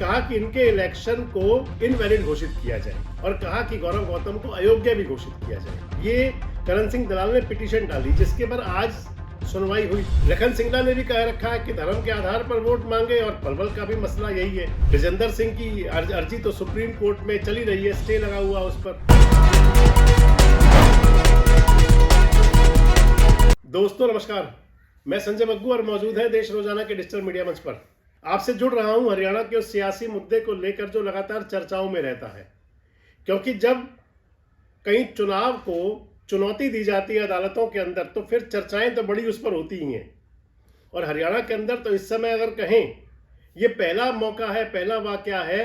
कहा कि इनके इलेक्शन को इनवैलिड घोषित किया जाए और कहा कि गौरव गौतम को अयोग्य भी घोषित किया जाए। ये करण सिंह दलाल ने पिटीशन डाली, जिसके पर आज सुनवाई हुई। लखन सिंगला ने भी कह रखा है कि धर्म के आधार पर वोट मांगे, और पलवल का भी मसला यही है। विजेंदर सिंह की अर्जी तो सुप्रीम कोर्ट में चली रही है, स्टे लगा हुआ उस पर। दोस्तों नमस्कार, मैं संजय बग्गू और मौजूद है देश रोजाना के डिजिटल मीडिया मंच पर। आपसे जुड़ रहा हूं हरियाणा के उस सियासी मुद्दे को लेकर जो लगातार चर्चाओं में रहता है, क्योंकि जब कहीं चुनाव को चुनौती दी जाती है अदालतों के अंदर, तो फिर चर्चाएं तो बड़ी उस पर होती ही हैं। और हरियाणा के अंदर तो इस समय अगर कहें, ये पहला मौका है, पहला वाकया है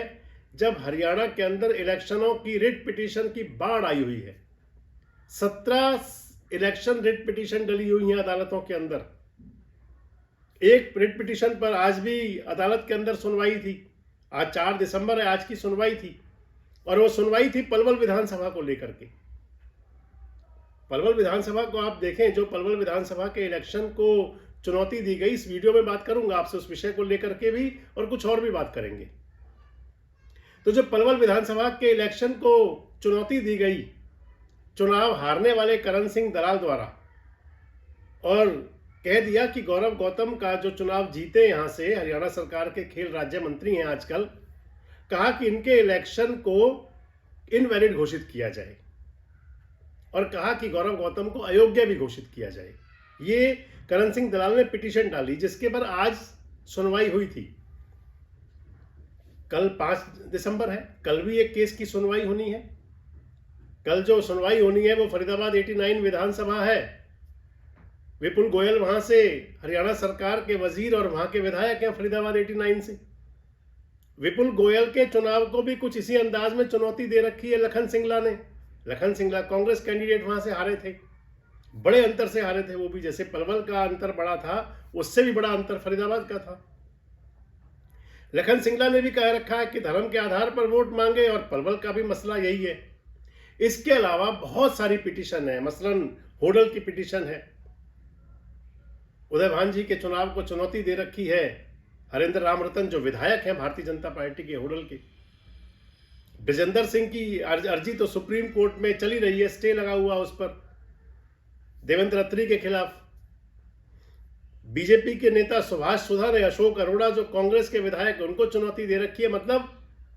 जब हरियाणा के अंदर इलेक्शनों की रिट पिटीशन की बाढ़ आई हुई है। 17 इलेक्शन रिट पिटीशन डली हुई हैं अदालतों के अंदर। एक रिट पिटीशन पर आज भी अदालत के अंदर सुनवाई थी। आज 4 दिसंबर है, आज की सुनवाई थी, और वो सुनवाई थी पलवल विधानसभा को लेकर के। पलवल विधानसभा को आप देखें, जो पलवल विधानसभा के इलेक्शन को चुनौती दी गई, इस वीडियो में बात करूंगा आपसे उस विषय को लेकर के भी, और कुछ और भी बात करेंगे। तो जो पलवल विधानसभा के इलेक्शन को चुनौती दी गई चुनाव हारने वाले करण सिंह दलाल द्वारा, और कह दिया कि गौरव गौतम का जो चुनाव जीते यहां से, हरियाणा सरकार के खेल राज्य मंत्री हैं आजकल, कहा कि इनके इलेक्शन को इनवैलिड घोषित किया जाए और कहा कि गौरव गौतम को अयोग्य भी घोषित किया जाए। ये करण सिंह दलाल ने पिटीशन डाली, जिसके पर आज सुनवाई हुई थी। कल 5 दिसंबर है, कल भी एक केस की सुनवाई होनी है। कल जो सुनवाई होनी है वो फरीदाबाद 89 विधानसभा है। विपुल गोयल वहां से हरियाणा सरकार के वजीर और वहां के विधायक हैं फरीदाबाद 89 से। विपुल गोयल के चुनाव को भी कुछ इसी अंदाज में चुनौती दे रखी है लखन सिंगला ने। लखन सिंगला कांग्रेस कैंडिडेट वहां से हारे थे, बड़े अंतर से हारे थे वो भी। जैसे पलवल का अंतर बड़ा था, उससे भी बड़ा अंतर फरीदाबाद का था। लखन सिंगला ने भी कह रखा है कि धर्म के आधार पर वोट मांगे, और पलवल का भी मसला यही है। इसके अलावा बहुत सारी पिटीशन है, मसलन होडल की पिटीशन है। उदय भान जी के चुनाव को चुनौती दे रखी है हरेंद्र राम रतन, जो विधायक हैं भारतीय जनता पार्टी के होडल के। विजेंदर सिंह की अर्जी तो सुप्रीम कोर्ट में चली रही है, स्टे लगा हुआ उस पर, देवेंद्र अत्री के खिलाफ। बीजेपी के नेता सुभाष सुधा ने अशोक अरोड़ा, जो कांग्रेस के विधायक, उनको चुनौती दे रखी है। मतलब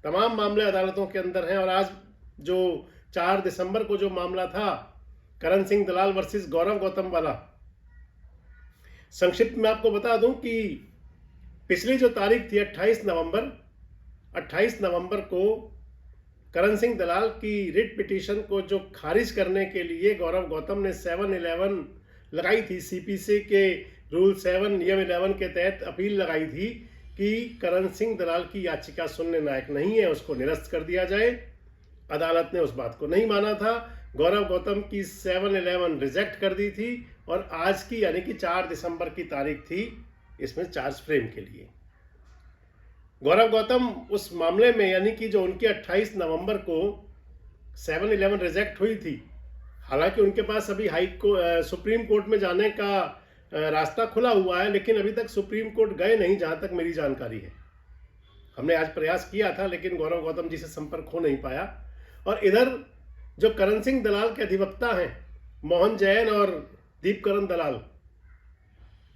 तमाम मामले अदालतों के अंदर हैं। और आज जो 4 दिसंबर को जो मामला था करण सिंह दलाल वर्सेस गौरव गौतम वाला, संक्षिप्त में आपको बता दूं कि पिछली जो तारीख थी 28 नवंबर को करण सिंह दलाल की रिट पिटीशन को जो खारिज करने के लिए गौरव गौतम ने 7-11 लगाई थी। सीपीसी के रूल 7 नियम 11 के तहत अपील लगाई थी कि करण सिंह दलाल की याचिका सुनने लायक नहीं है, उसको निरस्त कर दिया जाए। अदालत ने उस बात को नहीं माना था। गौरव गौतम की 7-11 रिजेक्ट कर दी थी, और आज की यानी कि 4 दिसंबर की तारीख थी इसमें चार्ज फ्रेम के लिए। गौरव गौतम उस मामले में, यानी कि जो उनकी 28 नवंबर को 7-11 रिजेक्ट हुई थी, हालांकि उनके पास अभी सुप्रीम कोर्ट में जाने का रास्ता खुला हुआ है, लेकिन अभी तक सुप्रीम कोर्ट गए नहीं, जहां तक मेरी जानकारी है। हमने आज प्रयास किया था, लेकिन गौरव गौतम जी से संपर्क हो नहीं पाया। और इधर जो करण सिंह दलाल के अधिवक्ता हैं मोहन जैन और दीपकरण दलाल,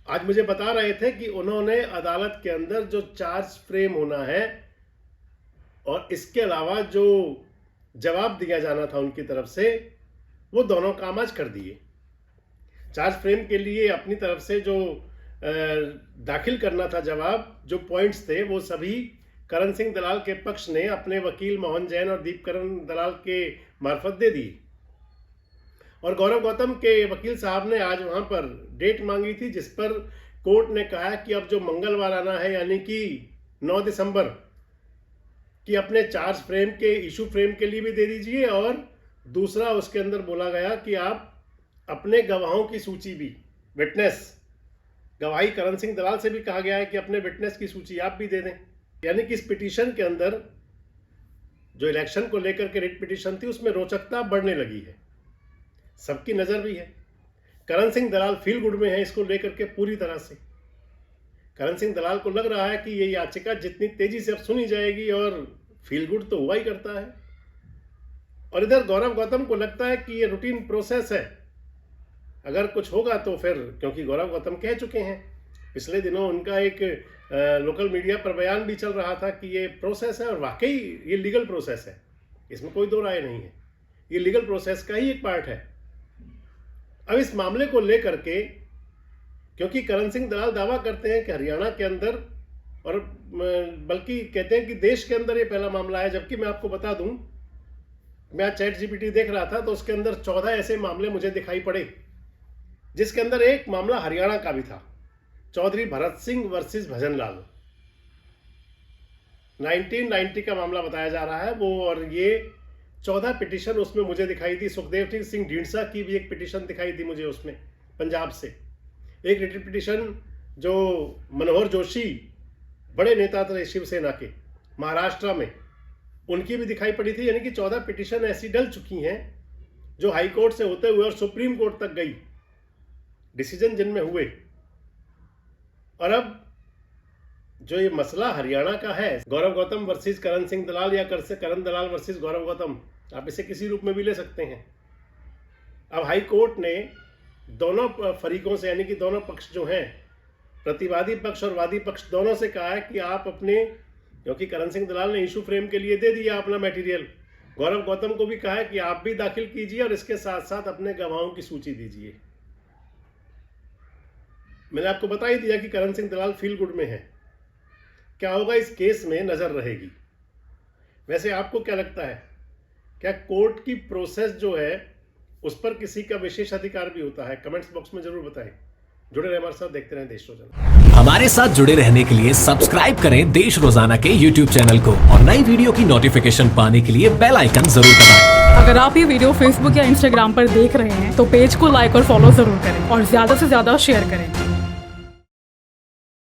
आज मुझे बता रहे थे कि उन्होंने अदालत के अंदर जो चार्ज फ्रेम होना है और इसके अलावा जो जवाब दिया जाना था उनकी तरफ से, वो दोनों काम आज कर दिए। चार्ज फ्रेम के लिए अपनी तरफ से जो दाखिल करना था जवाब, जो पॉइंट्स थे, वो सभी करण सिंह दलाल के पक्ष ने अपने वकील मोहन जैन और दीपकरण दलाल के मार्फत दे दी। और गौरव गौतम के वकील साहब ने आज वहां पर डेट मांगी थी, जिस पर कोर्ट ने कहा कि अब जो मंगलवार आना है, यानी कि 9 दिसंबर की, अपने चार्ज फ्रेम के इशू फ्रेम के लिए भी दे दीजिए। और दूसरा उसके अंदर बोला गया कि आप अपने गवाहों की सूची भी, विटनेस गवाही करण सिंह दलाल से भी कहा गया है कि अपने विटनेस की सूची आप भी दे दें। यानी कि इस पिटीशन के अंदर जो इलेक्शन को लेकर के रिट पिटीशन थी, उसमें रोचकता बढ़ने लगी है, सबकी नजर भी है। करण सिंह दलाल फील गुड में है इसको लेकर के पूरी तरह से। करण सिंह दलाल को लग रहा है कि ये याचिका जितनी तेजी से अब सुनी जाएगी, और फील गुड तो हुआ ही करता है। और इधर गौरव गौतम को लगता है कि ये रूटीन प्रोसेस है, अगर कुछ होगा तो फिर, क्योंकि गौरव गौतम कह चुके हैं, पिछले दिनों उनका एक लोकल मीडिया पर बयान भी चल रहा था कि ये प्रोसेस है, और वाकई ये लीगल प्रोसेस है, इसमें कोई दो राय नहीं है, ये लीगल प्रोसेस का ही एक पार्ट है। अब इस मामले को लेकर के, क्योंकि करण सिंह दलाल दावा करते हैं कि हरियाणा के अंदर, और बल्कि कहते हैं कि देश के अंदर ये पहला मामला है, जबकि मैं आपको बता दूं, मैं आज ChatGPT देख रहा था तो उसके अंदर 14 ऐसे मामले मुझे दिखाई पड़े, जिसके अंदर एक मामला हरियाणा का भी था, चौधरी भरत सिंह वर्सेस भजनलाल, 1990 का मामला बताया जा रहा है वो। और ये 14 पिटीशन उसमें मुझे दिखाई थी। सुखदेव सिंह ढींढसा की भी एक पिटीशन दिखाई थी मुझे उसमें, पंजाब से। एक रिट पिटीशन जो मनोहर जोशी, बड़े नेता थे शिवसेना के, महाराष्ट्र में, उनकी भी दिखाई पड़ी थी। यानी कि 14 पिटीशन ऐसी डल चुकी हैं जो हाई कोर्ट से होते हुए और सुप्रीम कोर्ट तक गई, डिसीजन जिनमें हुए। और अब जो ये मसला हरियाणा का है, गौरव गौतम वर्सेस करण सिंह दलाल, या करण दलाल वर्सेस गौरव गौतम, आप इसे किसी रूप में भी ले सकते हैं। अब हाई कोर्ट ने दोनों फरीकों से, यानी कि दोनों पक्ष जो हैं, प्रतिवादी पक्ष और वादी पक्ष, दोनों से कहा है कि आप अपने, क्योंकि करण सिंह दलाल ने इशू फ्रेम के लिए दे दिया अपना मटेरियल, गौरव गौतम को भी कहा है कि आप भी दाखिल कीजिए और इसके साथ साथ अपने गवाहों की सूची दीजिए। मैंने आपको बता ही दिया कि करण सिंह दलाल फील गुड में है। क्या होगा इस केस में नजर रहेगी। वैसे आपको क्या लगता है, क्या कोर्ट की प्रोसेस जो है उस पर किसी का विशेष अधिकार भी होता है? कमेंट्स बॉक्स में जरूर बताएं। जुड़े रहे हमारे साथ, देखते रहें देश रोजाना। हमारे साथ जुड़े रहने के लिए सब्सक्राइब करें देश रोजाना के YouTube चैनल को, और नई वीडियो की नोटिफिकेशन पाने के लिए बेल आइकन जरूर दबाएं। अगर आप ये वीडियो Facebook या Instagram पर देख रहे हैं तो पेज को लाइक और फॉलो जरूर करें, और ज्यादा से ज्यादा शेयर करें।